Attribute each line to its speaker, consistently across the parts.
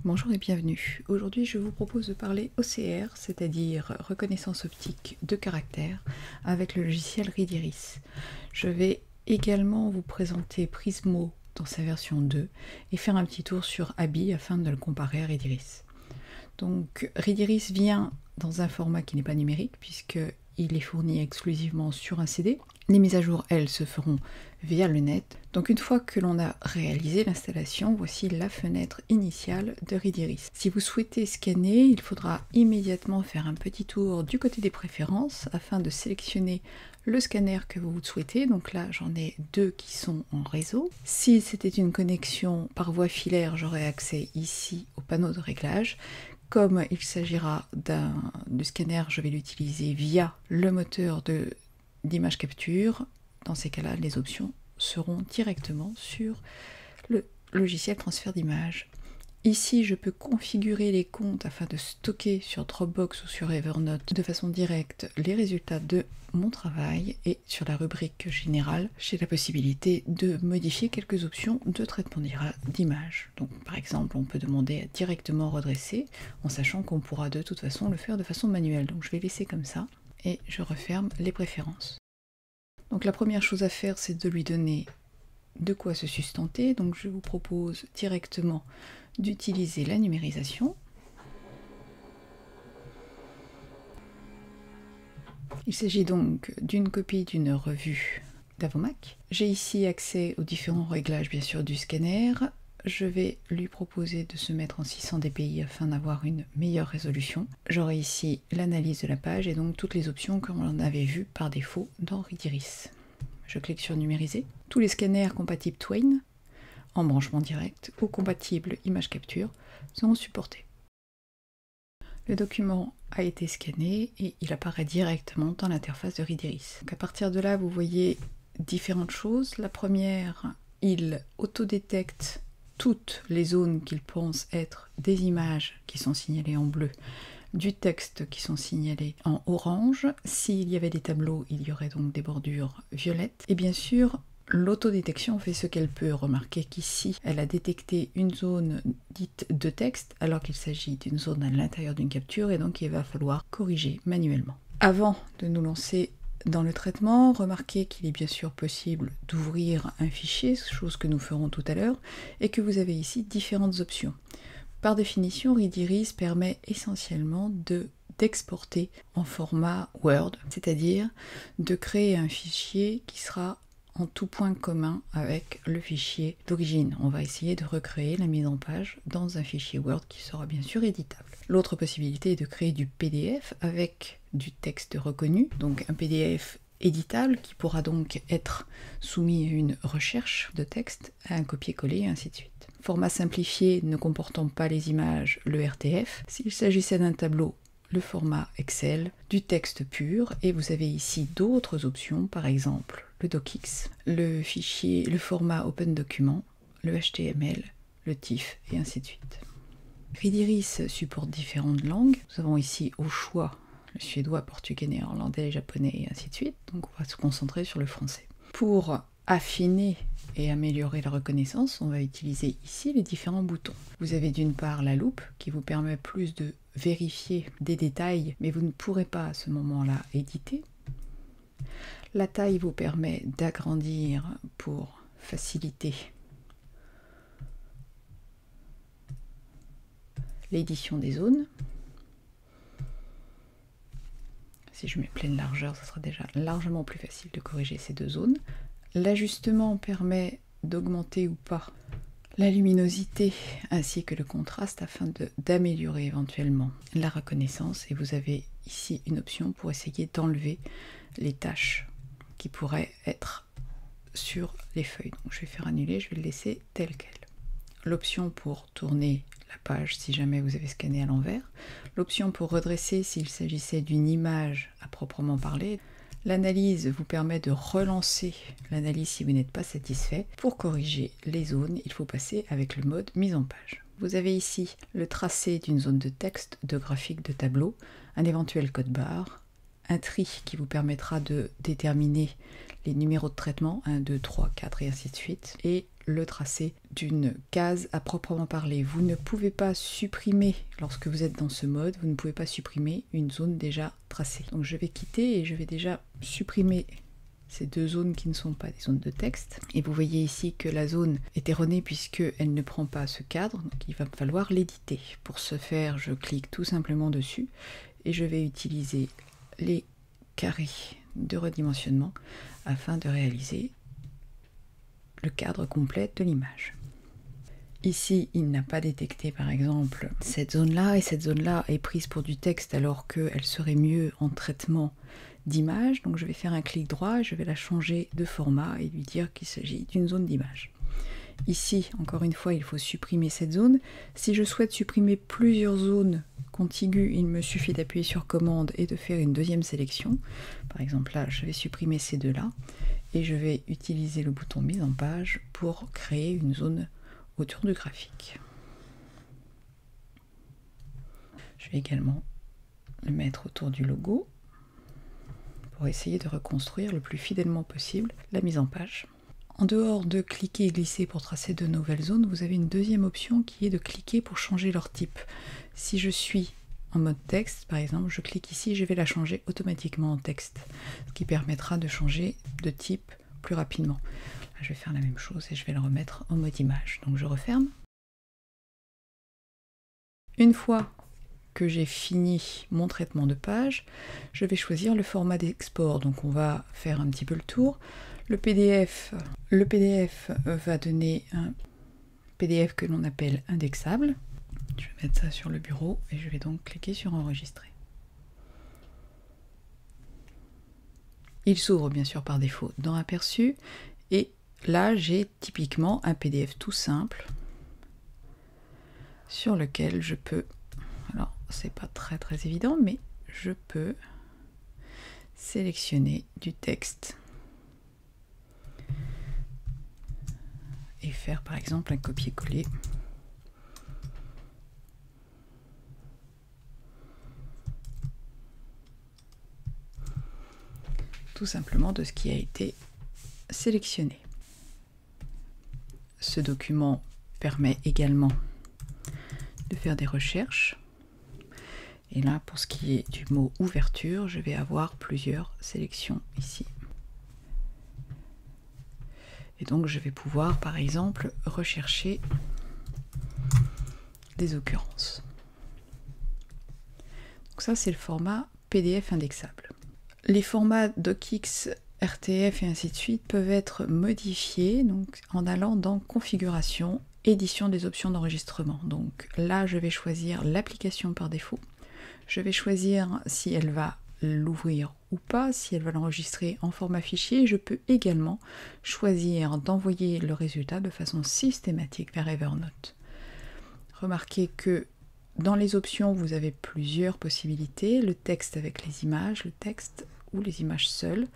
Speaker 1: Bonjour et bienvenue. Aujourd'hui, je vous propose de parler OCR, c'est-à-dire reconnaissance optique de caractère, avec le logiciel Read Iris. Je vais également vous présenter Prismo dans sa version 2 et faire un petit tour sur Abi afin de le comparer à Read Iris. Donc, Read Iris vient dans un format qui n'est pas numérique puisqu'il est fourni exclusivement sur un CD. Les mises à jour, elles, se feront via le net. Donc une fois que l'on a réalisé l'installation, voici la fenêtre initiale de Read Iris. Si vous souhaitez scanner, il faudra immédiatement faire un petit tour du côté des préférences afin de sélectionner le scanner que vous souhaitez. Donc là, j'en ai deux qui sont en réseau. Si c'était une connexion par voie filaire, j'aurais accès ici au panneau de réglage. Comme il s'agira de scanner, je vais l'utiliser via le moteur d'image capture. Dans ces cas-là, les options seront directement sur le logiciel transfert d'image. Ici, je peux configurer les comptes afin de stocker sur Dropbox ou sur Evernote de façon directe les résultats de mon travail, et sur la rubrique générale, j'ai la possibilité de modifier quelques options de traitement d'image. Donc par exemple, on peut demander à directement redresser en sachant qu'on pourra de toute façon le faire de façon manuelle. Donc je vais laisser comme ça et je referme les préférences. Donc la première chose à faire, c'est de lui donner de quoi se sustenter. Donc je vous propose directement d'utiliser la numérisation. Il s'agit donc d'une copie d'une revue d'Avomac. J'ai ici accès aux différents réglages bien sûr du scanner. Je vais lui proposer de se mettre en 600 dpi afin d'avoir une meilleure résolution. J'aurai ici l'analyse de la page et donc toutes les options comme on avait vues par défaut dans Read Iris. Je clique sur numériser. Tous les scanners compatibles Twain en branchement direct ou compatibles image capture seront supportés. Le document a été scanné et il apparaît directement dans l'interface de Read Iris. Donc à partir de là, vous voyez différentes choses. La première, il autodétecte toutes les zones qu'il pense être des images qui sont signalées en bleu, du texte qui sont signalés en orange. S'il y avait des tableaux, il y aurait donc des bordures violettes. Et bien sûr, l'autodétection fait ce qu'elle peut. Remarquez qu'ici, elle a détecté une zone dite de texte, alors qu'il s'agit d'une zone à l'intérieur d'une capture, et donc il va falloir corriger manuellement. Avant de nous lancer dans le traitement, remarquez qu'il est bien sûr possible d'ouvrir un fichier, chose que nous ferons tout à l'heure, et que vous avez ici différentes options. Par définition, Read Iris permet essentiellement d'exporter en format Word, c'est-à-dire de créer un fichier qui sera en tout point commun avec le fichier d'origine. On va essayer de recréer la mise en page dans un fichier Word qui sera bien sûr éditable. L'autre possibilité est de créer du PDF avec du texte reconnu, donc un PDF éditable qui pourra donc être soumis à une recherche de texte, à un copier-coller et ainsi de suite. Format simplifié ne comportant pas les images, le RTF. S'il s'agissait d'un tableau, le format Excel, du texte pur, et vous avez ici d'autres options, par exemple le docx, le fichier, le format Open Document, le HTML, le TIFF et ainsi de suite. Read Iris supporte différentes langues. Nous avons ici au choix le suédois, portugais, néerlandais, japonais et ainsi de suite. Donc on va se concentrer sur le français. Pour affiner et améliorer la reconnaissance, on va utiliser ici les différents boutons. Vous avez d'une part la loupe qui vous permet plus de vérifier des détails, mais vous ne pourrez pas à ce moment-là éditer. La taille vous permet d'agrandir pour faciliter l'édition des zones. Si je mets pleine largeur, ça sera déjà largement plus facile de corriger ces deux zones. L'ajustement permet d'augmenter ou pas la luminosité ainsi que le contraste afin d'améliorer éventuellement la reconnaissance. Et vous avez ici une option pour essayer d'enlever les taches qui pourraient être sur les feuilles. Donc je vais faire annuler, je vais le laisser tel quel. l'option pour tourner la page si jamais vous avez scanné à l'envers, l'option pour redresser s'il s'agissait d'une image à proprement parler. L'analyse vous permet de relancer l'analyse si vous n'êtes pas satisfait. Pour corriger les zones, il faut passer avec le mode mise en page. Vous avez ici le tracé d'une zone de texte, de graphique, de tableau, un éventuel code barre, un tri qui vous permettra de déterminer les numéros de traitement, 1, 2, 3, 4 et ainsi de suite, et le tracé d'une case à proprement parler. Vous ne pouvez pas supprimer, lorsque vous êtes dans ce mode, vous ne pouvez pas supprimer une zone déjà tracée. Donc je vais quitter et je vais déjà supprimer ces deux zones qui ne sont pas des zones de texte. Et vous voyez ici que la zone est erronée puisqu'elle ne prend pas ce cadre, donc il va falloir l'éditer. Pour ce faire, je clique tout simplement dessus et je vais utiliser les carrés de redimensionnement afin de réaliser le cadre complet de l'image. Ici, il n'a pas détecté par exemple cette zone-là, et cette zone-là est prise pour du texte alors qu'elle serait mieux en traitement d'image. Donc je vais faire un clic droit, je vais la changer de format et lui dire qu'il s'agit d'une zone d'image. Ici, encore une fois, il faut supprimer cette zone. Si je souhaite supprimer plusieurs zones contiguës, il me suffit d'appuyer sur commande et de faire une deuxième sélection. Par exemple là, je vais supprimer ces deux-là et je vais utiliser le bouton mise en page pour créer une zone autour du graphique. Je vais également le mettre autour du logo pour essayer de reconstruire le plus fidèlement possible la mise en page. En dehors de cliquer et glisser pour tracer de nouvelles zones, vous avez une deuxième option qui est de cliquer pour changer leur type. Si je suis en mode texte, par exemple, je clique ici, je vais la changer automatiquement en texte, ce qui permettra de changer de type plus rapidement. Là, je vais faire la même chose et je vais le remettre en mode image. Donc je referme. Une fois que j'ai fini mon traitement de page, je vais choisir le format d'export. Donc on va faire un petit peu le tour. Le PDF va donner un PDF que l'on appelle indexable. Je vais mettre ça sur le bureau et je vais donc cliquer sur enregistrer. Il s'ouvre bien sûr par défaut dans Aperçu et là j'ai typiquement un PDF tout simple sur lequel je peux, alors c'est pas très évident, mais je peux sélectionner du texte et faire par exemple un copier-coller. Tout simplement de ce qui a été sélectionné. Ce document permet également de faire des recherches. Et là, pour ce qui est du mot ouverture, je vais avoir plusieurs sélections ici. Et donc je vais pouvoir par exemple rechercher des occurrences. Donc ça c'est le format PDF indexable. Les formats DocX, RTF et ainsi de suite peuvent être modifiés donc, en allant dans Configuration, Édition des options d'enregistrement. Donc là je vais choisir l'application par défaut. Je vais choisir si elle va l'ouvrir ou pas, si elle va l'enregistrer en format fichier. Je peux également choisir d'envoyer le résultat de façon systématique vers Evernote. Remarquez que dans les options, vous avez plusieurs possibilités, le texte avec les images, le texte ou les images seules,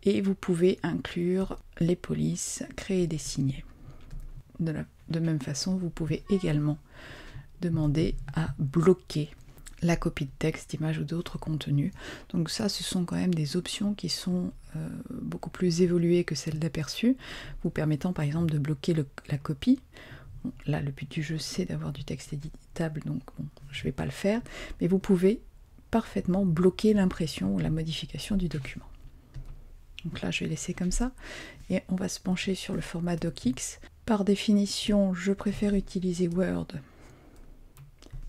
Speaker 1: et vous pouvez inclure les polices, créer des signets. De même façon, vous pouvez également demander à bloquer la copie de texte, d'image ou d'autres contenus. Donc ça, ce sont quand même des options qui sont beaucoup plus évoluées que celles d'Aperçu, vous permettant par exemple de bloquer la copie. Bon, là, le but du jeu, c'est d'avoir du texte éditable, donc bon, je ne vais pas le faire, mais vous pouvez parfaitement bloquer l'impression ou la modification du document. Donc là, je vais laisser comme ça, et on va se pencher sur le format DocX. Par définition, je préfère utiliser Word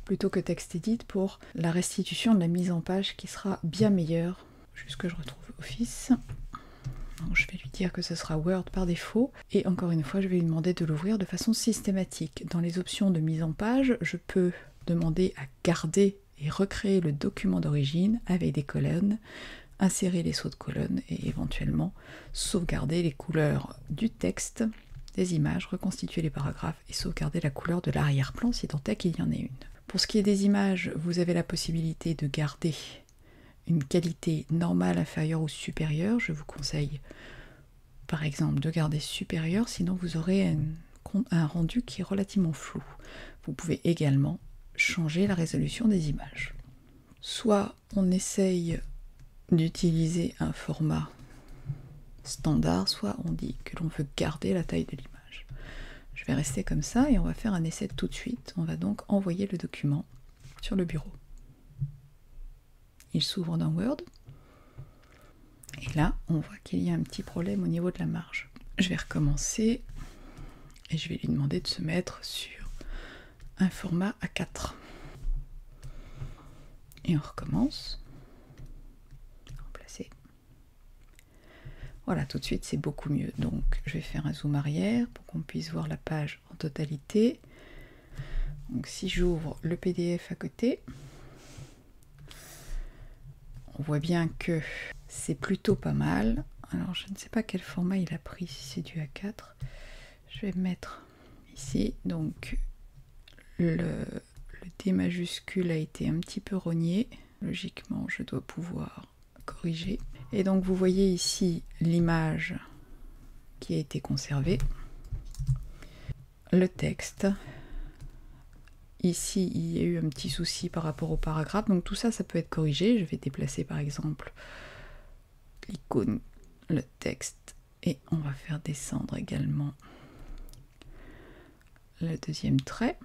Speaker 1: plutôt que TextEdit pour la restitution de la mise en page qui sera bien meilleure. Juste que je retrouve Office. Donc, je vais lui dire que ce sera Word par défaut. Et encore une fois, je vais lui demander de l'ouvrir de façon systématique. Dans les options de mise en page, je peux demander à garder et recréer le document d'origine avec des colonnes, insérer les sauts de colonnes et éventuellement sauvegarder les couleurs du texte, des images, reconstituer les paragraphes et sauvegarder la couleur de l'arrière-plan si tant est qu'il y en ait une. Pour ce qui est des images, vous avez la possibilité de garder une qualité normale, inférieure ou supérieure. Je vous conseille par exemple de garder supérieur, sinon vous aurez un rendu qui est relativement flou. Vous pouvez également changer la résolution des images. Soit on essaye d'utiliser un format standard, soit on dit que l'on veut garder la taille de l'image. Je vais rester comme ça et on va faire un essai tout de suite. On va donc envoyer le document sur le bureau. Il s'ouvre dans Word. Et là, on voit qu'il y a un petit problème au niveau de la marge. Je vais recommencer et je vais lui demander de se mettre sur un format A4. Et on recommence. Remplacer. Voilà, tout de suite, c'est beaucoup mieux. Donc, je vais faire un zoom arrière pour qu'on puisse voir la page en totalité. Donc, si j'ouvre le PDF à côté, on voit bien que c'est plutôt pas mal. Alors, je ne sais pas quel format il a pris, si c'est du A4. Je vais mettre ici. Donc, le D majuscule a été un petit peu rogné. Logiquement, je dois pouvoir corriger. Et donc, vous voyez ici l'image qui a été conservée. Le texte. Ici, il y a eu un petit souci par rapport au paragraphe. Donc, tout ça, ça peut être corrigé. Je vais déplacer, par exemple, l'icône, le texte. Et on va faire descendre également le deuxième trait.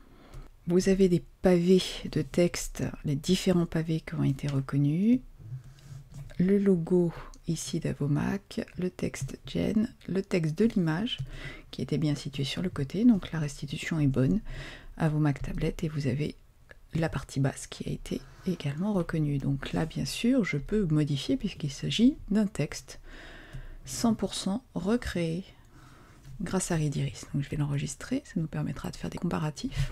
Speaker 1: Vous avez des pavés de texte, les différents pavés qui ont été reconnus. Le logo ici d'Avomac, le texte Gen, le texte de l'image qui était bien situé sur le côté, donc la restitution est bonne. Avomac tablette et vous avez la partie basse qui a été également reconnue. Donc là, bien sûr, je peux modifier puisqu'il s'agit d'un texte 100% recréé grâce à Readiris. Donc je vais l'enregistrer, ça nous permettra de faire des comparatifs.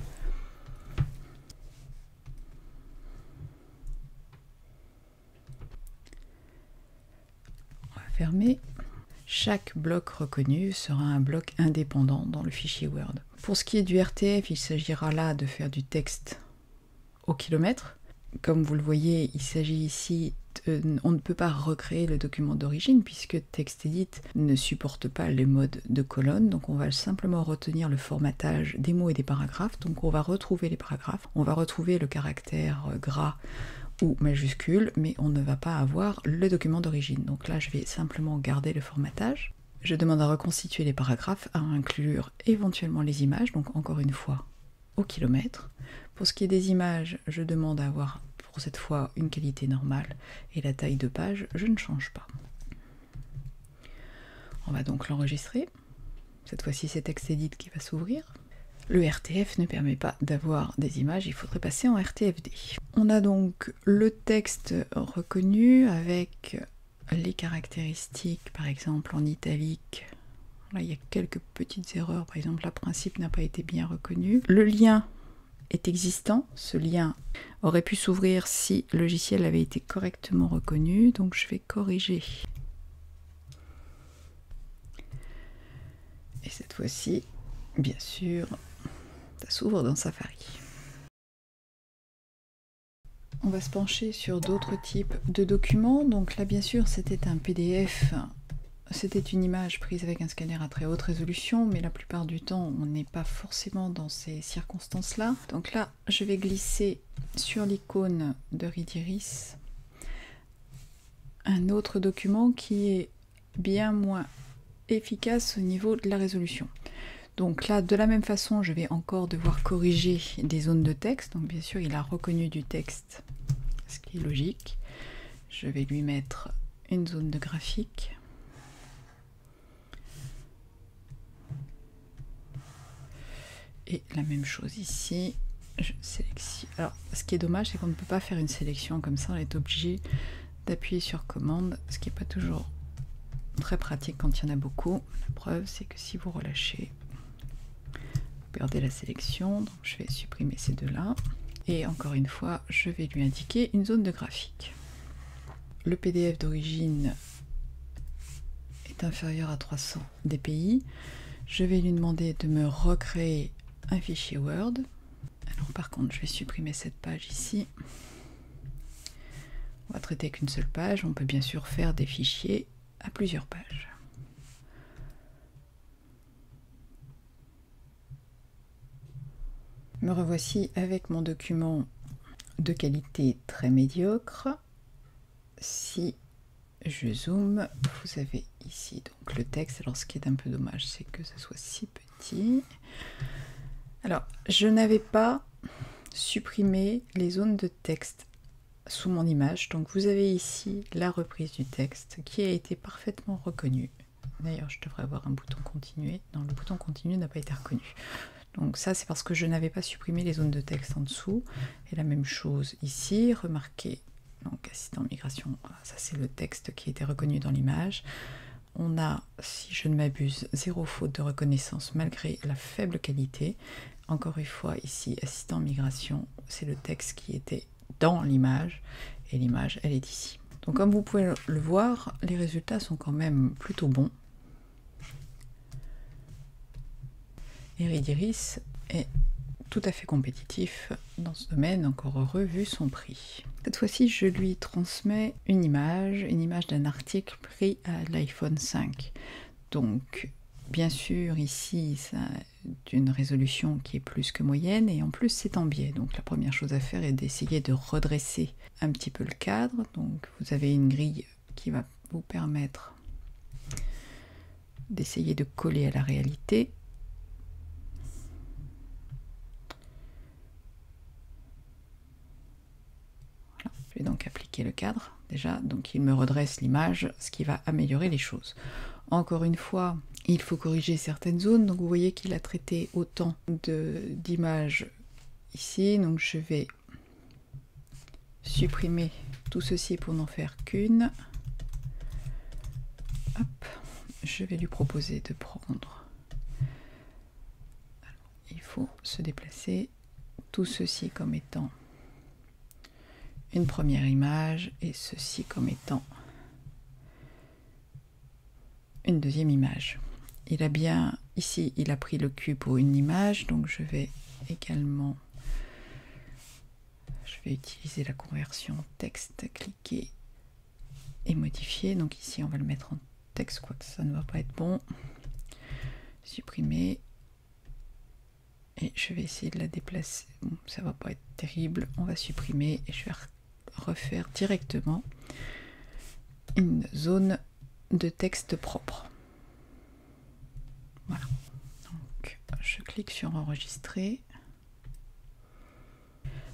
Speaker 1: On va fermer. Chaque bloc reconnu sera un bloc indépendant dans le fichier Word. Pour ce qui est du RTF, il s'agira là de faire du texte au kilomètre. Comme vous le voyez, il s'agit ici, on ne peut pas recréer le document d'origine puisque TextEdit ne supporte pas les modes de colonne. Donc on va simplement retenir le formatage des mots et des paragraphes. Donc on va retrouver les paragraphes, on va retrouver le caractère gras ou majuscule, mais on ne va pas avoir le document d'origine. Donc là, je vais simplement garder le formatage. Je demande à reconstituer les paragraphes, à inclure éventuellement les images, donc encore une fois au kilomètre. Pour ce qui est des images, je demande à avoir pour cette fois une qualité normale et la taille de page, je ne change pas. On va donc l'enregistrer. Cette fois-ci, c'est TextEdit qui va s'ouvrir. Le RTF ne permet pas d'avoir des images, il faudrait passer en RTFD. On a donc le texte reconnu avec les caractéristiques, par exemple en italique. Là, il y a quelques petites erreurs, par exemple, le principe n'a pas été bien reconnu. Le lien est existant, ce lien aurait pu s'ouvrir si le logiciel avait été correctement reconnu, donc je vais corriger. Et cette fois-ci, bien sûr, ça s'ouvre dans Safari. On va se pencher sur d'autres types de documents. Donc là, bien sûr, c'était un PDF. C'était une image prise avec un scanner à très haute résolution, mais la plupart du temps, on n'est pas forcément dans ces circonstances-là. Donc là, je vais glisser sur l'icône de Readiris un autre document qui est bien moins efficace au niveau de la résolution. Donc là, de la même façon, je vais encore devoir corriger des zones de texte. Donc bien sûr, il a reconnu du texte, ce qui est logique. Je vais lui mettre une zone de graphique. Et la même chose ici. Je sélectionne. Alors, ce qui est dommage, c'est qu'on ne peut pas faire une sélection comme ça. On est obligé d'appuyer sur commande, ce qui n'est pas toujours très pratique quand il y en a beaucoup. La preuve, c'est que si vous relâchez, perdez la sélection, donc je vais supprimer ces deux-là. Et encore une fois, je vais lui indiquer une zone de graphique. Le PDF d'origine est inférieur à 300 dpi. Je vais lui demander de me recréer un fichier Word. Alors par contre, je vais supprimer cette page ici. On va traiter qu'une seule page. On peut bien sûr faire des fichiers à plusieurs pages. Me revoici avec mon document de qualité très médiocre. Si je zoome, vous avez ici donc le texte. Alors ce qui est un peu dommage, c'est que ça soit si petit. Alors, je n'avais pas supprimé les zones de texte sous mon image. Donc vous avez ici la reprise du texte qui a été parfaitement reconnue. D'ailleurs, je devrais avoir un bouton continuer. Non, le bouton continue n'a pas été reconnu. Donc ça, c'est parce que je n'avais pas supprimé les zones de texte en dessous. Et la même chose ici, remarquez, donc assistant migration, ça c'est le texte qui a été reconnu dans l'image. On a, si je ne m'abuse, 0 faute de reconnaissance malgré la faible qualité. Encore une fois, ici, assistant migration, c'est le texte qui était dans l'image, et l'image, elle est ici. Donc comme vous pouvez le voir, les résultats sont quand même plutôt bons. Eridiris est tout à fait compétitif dans ce domaine, encore heureux vu son prix. Cette fois-ci, je lui transmets une image d'un article pris à l'iPhone 5. Donc, bien sûr, ici, ça a une résolution qui est plus que moyenne, et en plus, c'est en biais. Donc, la première chose à faire est d'essayer de redresser un petit peu le cadre. Donc, vous avez une grille qui va vous permettre d'essayer de coller à la réalité. Je vais donc appliquer le cadre déjà, donc il me redresse l'image, ce qui va améliorer les choses. Encore une fois, il faut corriger certaines zones, donc vous voyez qu'il a traité autant d'images ici, donc je vais supprimer tout ceci pour n'en faire qu'une. Hop, je vais lui proposer de prendre, alors, il faut se déplacer, tout ceci comme étant une première image et ceci comme étant une deuxième image. Il a bien, ici, il a pris le Q pour une image, donc je vais également, je vais utiliser la conversion texte, cliquer et modifier. Donc ici, on va le mettre en texte, quoique ça ne va pas être bon. Supprimer. Et je vais essayer de la déplacer. Bon, ça va pas être terrible. On va supprimer et je vais refaire directement une zone de texte propre. Voilà. Donc, je clique sur enregistrer.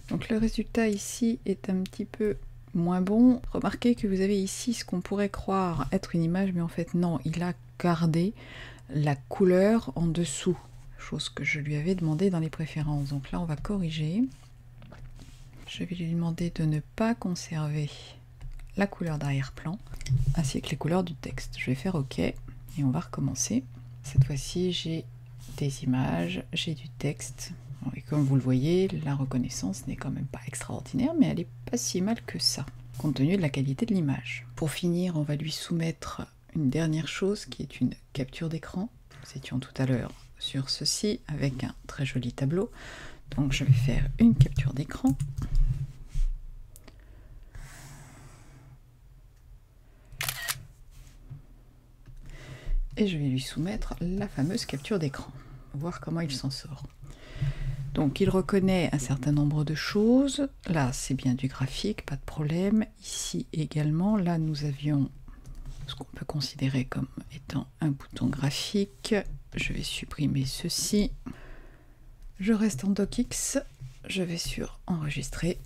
Speaker 1: Donc le résultat ici est un petit peu moins bon. Remarquez que vous avez ici ce qu'on pourrait croire être une image, mais en fait non, il a gardé la couleur en dessous, chose que je lui avais demandé dans les préférences. Donc là on va corriger. Je vais lui demander de ne pas conserver la couleur d'arrière-plan ainsi que les couleurs du texte. Je vais faire OK et on va recommencer. Cette fois-ci j'ai des images, j'ai du texte. Et comme vous le voyez, la reconnaissance n'est quand même pas extraordinaire, mais elle n'est pas si mal que ça, compte tenu de la qualité de l'image. Pour finir, on va lui soumettre une dernière chose qui est une capture d'écran. Nous étions tout à l'heure sur ceci avec un très joli tableau. Donc je vais faire une capture d'écran. Et je vais lui soumettre la fameuse capture d'écran, voir comment il s'en sort. Donc il reconnaît un certain nombre de choses. Là c'est bien du graphique, pas de problème. Ici également, là nous avions ce qu'on peut considérer comme étant un bouton graphique. Je vais supprimer ceci. Je reste en DocX, je vais sur enregistrer.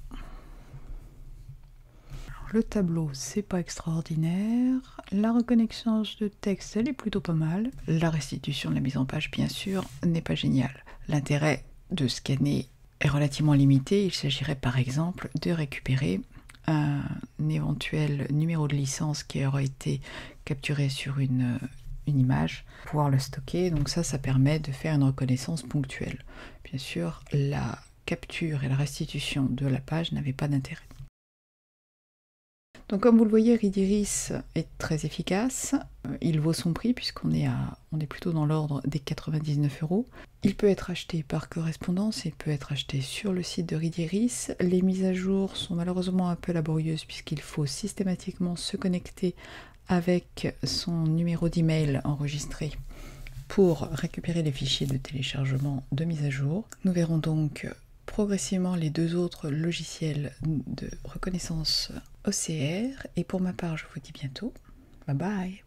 Speaker 1: Alors, le tableau c'est pas extraordinaire. La reconnaissance de texte elle est plutôt pas mal. La restitution de la mise en page bien sûr n'est pas géniale. L'intérêt de scanner est relativement limité. Il s'agirait par exemple de récupérer un éventuel numéro de licence qui aura été capturé sur une image, pouvoir le stocker. Donc ça permet de faire une reconnaissance ponctuelle. Bien sûr, la capture et la restitution de la page n'avaient pas d'intérêt. Donc comme vous le voyez, Ridiris est très efficace. Il vaut son prix puisqu'on est plutôt dans l'ordre des 99 €. Il peut être acheté par correspondance, il peut être acheté sur le site de Ridiris. Les mises à jour sont malheureusement un peu laborieuses puisqu'il faut systématiquement se connecter avec son numéro d'email enregistré pour récupérer les fichiers de téléchargement de mise à jour. Nous verrons donc progressivement les deux autres logiciels de reconnaissance OCR. Et pour ma part, je vous dis bientôt. Bye bye!